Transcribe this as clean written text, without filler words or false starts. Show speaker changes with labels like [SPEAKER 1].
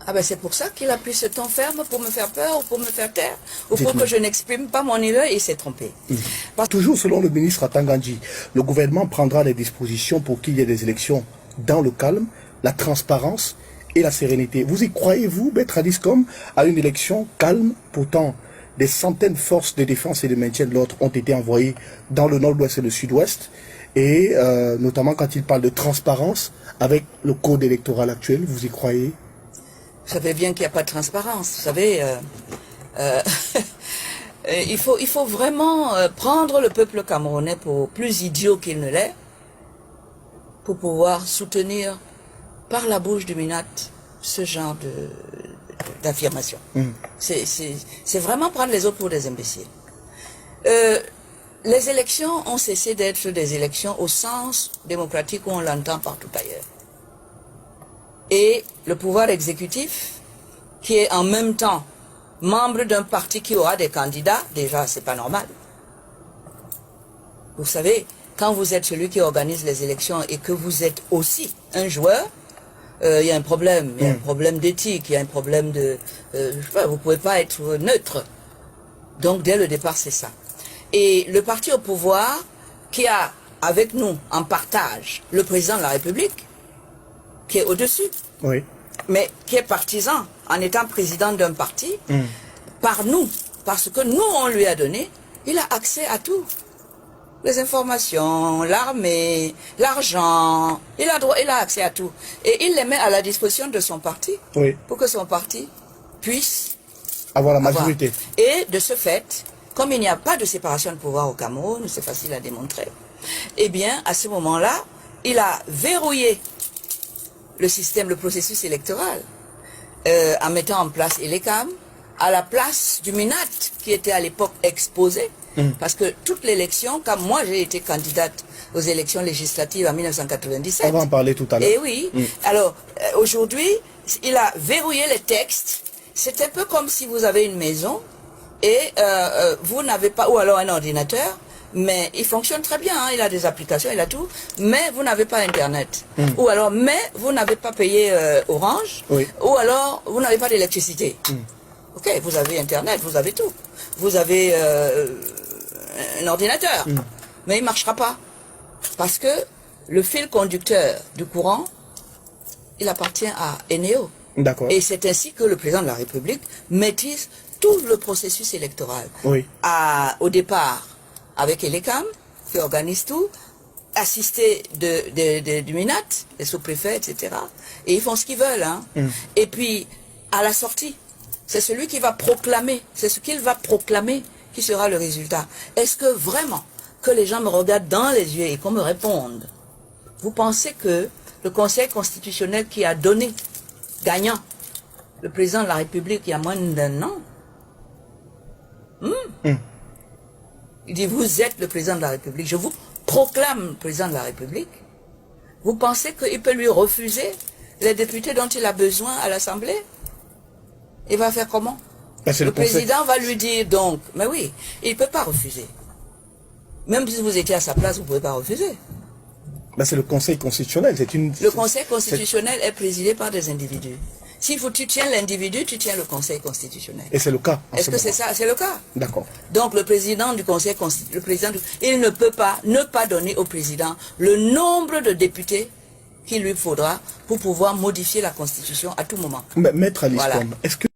[SPEAKER 1] Ah ben c'est pour ça qu'il a pris ce temps ferme pour me faire peur, ou pour me faire taire, ou pour que je n'exprime pas mon idée, et il s'est trompé.
[SPEAKER 2] Toujours selon le ministre Atangandji, le gouvernement prendra des dispositions pour qu'il y ait des élections dans le calme, la transparence et la sérénité. Vous y croyez-vous, Maître Adiscom, à une élection calme? Pourtant, des centaines de forces de défense et de maintien de l'ordre ont été envoyées dans le nord-ouest et le sud-ouest, et notamment quand il parle de transparence avec le code électoral actuel, vous y croyez?
[SPEAKER 1] Vous savez bien qu'il n'y a pas de transparence. Vous savez, il faut vraiment prendre le peuple camerounais pour plus idiot qu'il ne l'est, pour pouvoir soutenir par la bouche du Minat ce genre d'affirmation. C'est vraiment prendre les autres pour des imbéciles. Les élections ont cessé d'être des élections au sens démocratique où on l'entend partout ailleurs. Et le pouvoir exécutif, qui est en même temps membre d'un parti qui aura des candidats, déjà c'est pas normal. Vous savez, quand vous êtes celui qui organise les élections et que vous êtes aussi un joueur, il y a un problème, il y a un problème d'éthique, il y a un problème de... je sais pas, vous pouvez pas être neutre. Donc dès le départ c'est ça. Et le parti au pouvoir, qui a avec nous en partage le président de la République, qui est au-dessus, mais qui est partisan en étant président d'un parti, par nous, parce que nous on lui a donné, il a accès à tout. Les informations, l'armée, l'argent, il a accès à tout. Et il les met à la disposition de son parti, pour que son parti puisse
[SPEAKER 2] avoir la majorité.
[SPEAKER 1] Et de ce fait, comme il n'y a pas de séparation de pouvoir au Cameroun, c'est facile à démontrer, eh bien, à ce moment-là, il a verrouillé le système, le processus électoral, en mettant en place Elecam, à la place du Minat, qui était à l'époque exposé, parce que toute l'élection, comme moi j'ai été candidate aux élections législatives en 1997.
[SPEAKER 2] On va en parler tout à l'heure.
[SPEAKER 1] Et oui, alors aujourd'hui, il a verrouillé les textes. C'est un peu comme si vous avez une maison et vous n'avez pas, ou alors un ordinateur, mais il fonctionne très bien, hein, il a des applications, il a tout, mais vous n'avez pas Internet. Ou alors, mais vous n'avez pas payé Orange, ou alors vous n'avez pas d'électricité. Ok, vous avez Internet, vous avez tout. Vous avez un ordinateur, mais il ne marchera pas. Parce que le fil conducteur du courant, il appartient à Eneo. Et c'est ainsi que le président de la République maîtrise tout le processus électoral. Au départ, avec Elecam, qui organise tout, assisté du Minat, des sous-préfets, etc. Et ils font ce qu'ils veulent. Hein. Et puis, à la sortie, c'est celui qui va proclamer, c'est ce qu'il va proclamer qui sera le résultat. Est-ce que vraiment, que les gens me regardent dans les yeux et qu'on me réponde, vous pensez que le Conseil constitutionnel qui a donné gagnant le président de la République il y a moins d'un an, il dit, vous êtes le président de la République, je vous proclame président de la République. Vous pensez qu'il peut lui refuser les députés dont il a besoin à l'Assemblée? Il va faire comment? Le président va lui dire donc, mais oui, il ne peut pas refuser. Même si vous étiez à sa place, vous ne pouvez pas refuser.
[SPEAKER 2] C'est le Conseil constitutionnel.
[SPEAKER 1] Le Conseil constitutionnel est présidé par des individus. S'il faut tu tiens l'individu, tu tiens le Conseil constitutionnel.
[SPEAKER 2] Et c'est le cas.
[SPEAKER 1] Est-ce que c'est ça? C'est le cas.
[SPEAKER 2] D'accord.
[SPEAKER 1] Donc le président du Conseil constitutionnel, il ne peut pas ne pas donner au président le nombre de députés qu'il lui faudra pour pouvoir modifier la Constitution à tout moment.
[SPEAKER 2] Maître Adiscom, est-ce que